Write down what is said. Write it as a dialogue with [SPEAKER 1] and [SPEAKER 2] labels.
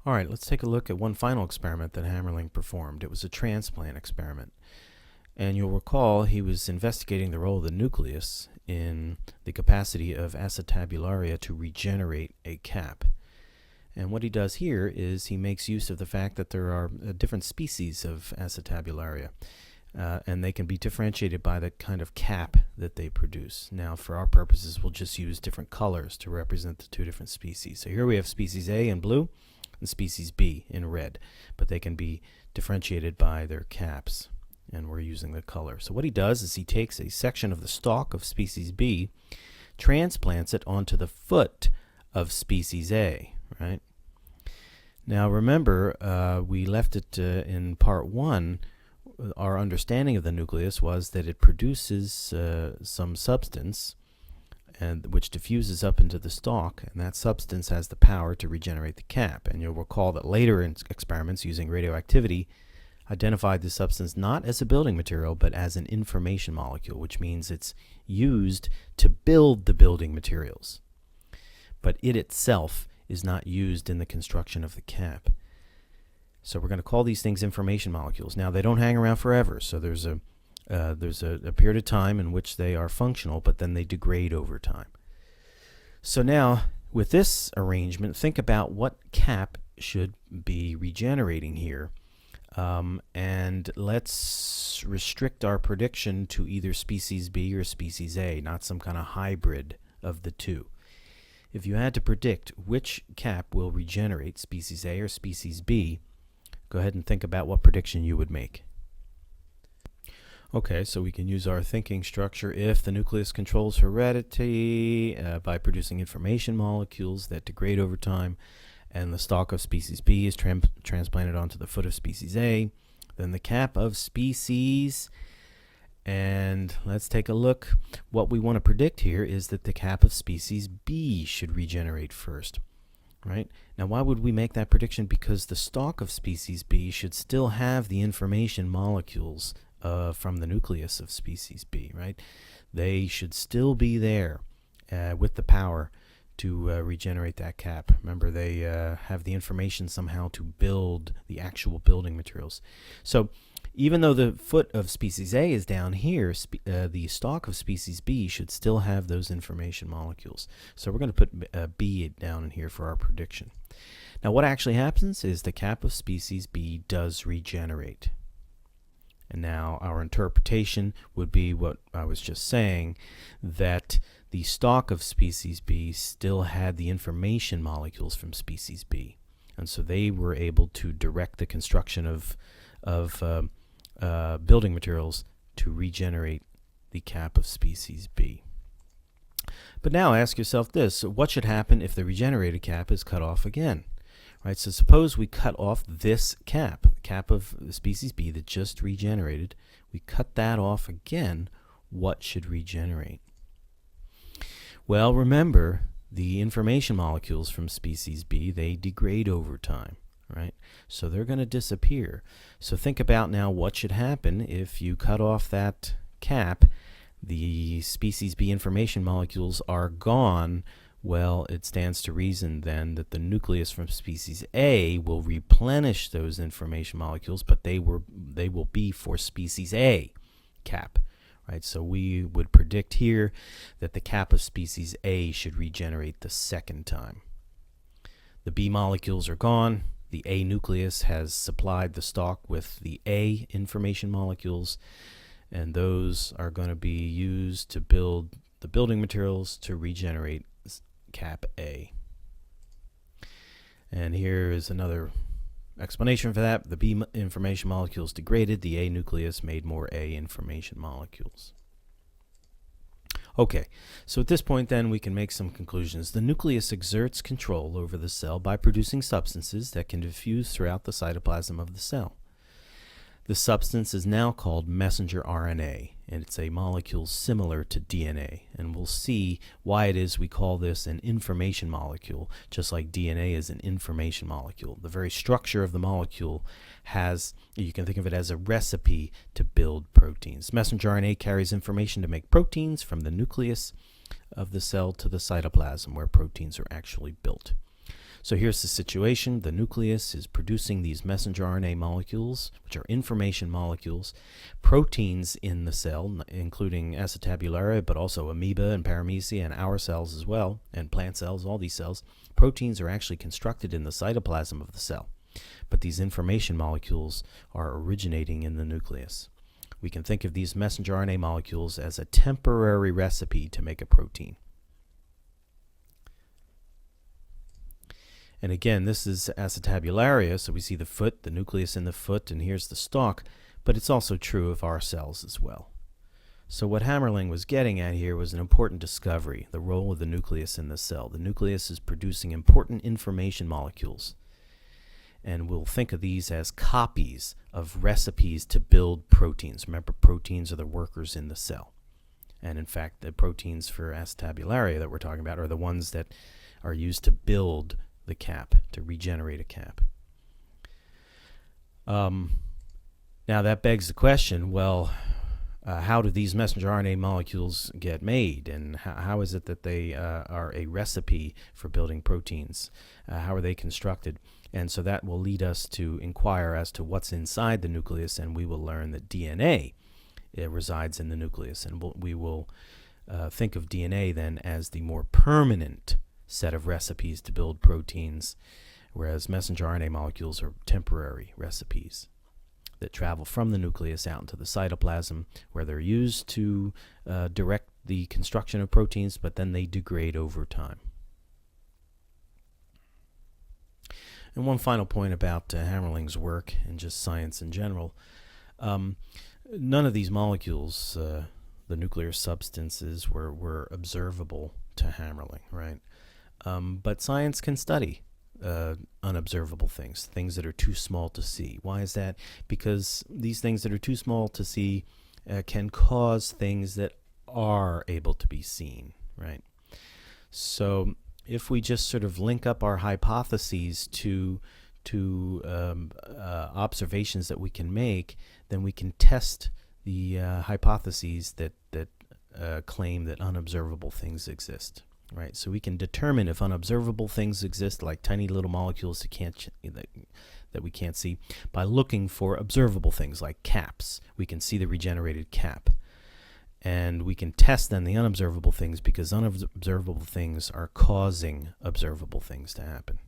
[SPEAKER 1] All right, let's take a look at one final experiment that Hammerling performed. It was a transplant experiment. And you'll recall he was investigating the role of the nucleus in the capacity of acetabularia to regenerate a cap. And what he does here is he makes use of the fact that there are different species of acetabularia. And they can be differentiated by the kind of cap that they produce. Now, for our purposes, we'll just use different colors to represent the two different species. So here we have species A in blue and species B in red, but they can be differentiated by their caps, and we're using the color. So what he does is he takes a section of the stalk of species B, transplants it onto the foot of species A, right? Now remember, we left it in part 1. Our understanding of the nucleus was that it produces some substance which diffuses up into the stalk, and that substance has the power to regenerate the cap. And you'll recall that later in experiments using radioactivity identified the substance not as a building material but as an information molecule, which means it's used to build the building materials. But it itself is not used in the construction of the cap. So we're going to call these things information molecules. Now, they don't hang around forever, so there's a period of time in which they are functional, but then they degrade over time. So now, with this arrangement, think about what cap should be regenerating here. And let's restrict our prediction to either species B or species A, not some kind of hybrid of the two. If you had to predict which cap will regenerate, species A or species B, go ahead and think about what prediction you would make. Okay, so we can use our thinking structure. If the nucleus controls heredity by producing information molecules that degrade over time, and the stalk of species B is transplanted onto the foot of species A, then the cap of species, and let's take a look. What we want to predict here is that the cap of species B should regenerate first. Right? Now, why would we make that prediction? Because the stalk of species B should still have the information molecules from the nucleus of species B, right? They should still be there with the power to regenerate that cap. Remember, they have the information somehow to build the actual building materials. So even though the foot of species A is down here, the stalk of species B should still have those information molecules. So we're going to put B down in here for our prediction. Now, what actually happens is the cap of species B does regenerate. And now our interpretation would be what I was just saying, that the stalk of species B still had the information molecules from species B. And so they were able to direct the construction of building materials to regenerate the cap of species B. But now ask yourself this: what should happen if the regenerated cap is cut off again? Right, so suppose we cut off this cap, the cap of the species B that just regenerated. We cut that off again. What should regenerate? Well, remember, the information molecules from species B, they degrade over time. Right? So they're going to disappear. So think about now what should happen if you cut off that cap. The species B information molecules are gone. Well, it stands to reason then that the nucleus from species A will replenish those information molecules, but they will be for species A cap. Right? So we would predict here that the cap of species A should regenerate the second time. The B molecules are gone. The A nucleus has supplied the stalk with the A information molecules, and those are going to be used to build the building materials to regenerate cap A. And here is another explanation for that. The B information molecules degraded, the A nucleus made more A information molecules. Okay, so at this point then we can make some conclusions. The nucleus exerts control over the cell by producing substances that can diffuse throughout the cytoplasm of the cell. The substance is now called messenger RNA, and it's a molecule similar to DNA. And we'll see why it is we call this an information molecule, just like DNA is an information molecule. The very structure of the molecule has, you can think of it as a recipe to build proteins. Messenger RNA carries information to make proteins from the nucleus of the cell to the cytoplasm, where proteins are actually built. So here's the situation. The nucleus is producing these messenger RNA molecules, which are information molecules, proteins in the cell, including acetabularia, but also amoeba and paramecia and our cells as well, and plant cells, all these cells. Proteins are actually constructed in the cytoplasm of the cell, but these information molecules are originating in the nucleus. We can think of these messenger RNA molecules as a temporary recipe to make a protein. And again, this is acetabularia, so we see the foot, the nucleus in the foot, and here's the stalk, but it's also true of our cells as well. So what Hammerling was getting at here was an important discovery, the role of the nucleus in the cell. The nucleus is producing important information molecules, and we'll think of these as copies of recipes to build proteins. Remember, proteins are the workers in the cell. And in fact, the proteins for acetabularia that we're talking about are the ones that are used to build the cap, to regenerate a cap. Now that begs the question, well, how do these messenger RNA molecules get made, and how is it that they are a recipe for building proteins? How are they constructed? And so that will lead us to inquire as to what's inside the nucleus, and we will learn that DNA resides in the nucleus, and we will think of DNA then as the more permanent set of recipes to build proteins, whereas messenger RNA molecules are temporary recipes that travel from the nucleus out into the cytoplasm, where they're used to direct the construction of proteins, but then they degrade over time. And one final point about Hammerling's work and just science in general, none of these molecules, the nuclear substances, were observable to Hammerling, right? But science can study unobservable things, things that are too small to see. Why is that? Because these things that are too small to see can cause things that are able to be seen, right? So if we just sort of link up our hypotheses to observations that we can make, then we can test the hypotheses that claim that unobservable things exist. Right, so we can determine if unobservable things exist, like tiny little molecules that we can't see, by looking for observable things like caps. We can see the regenerated cap. And we can test then the unobservable things, because unobservable things are causing observable things to happen.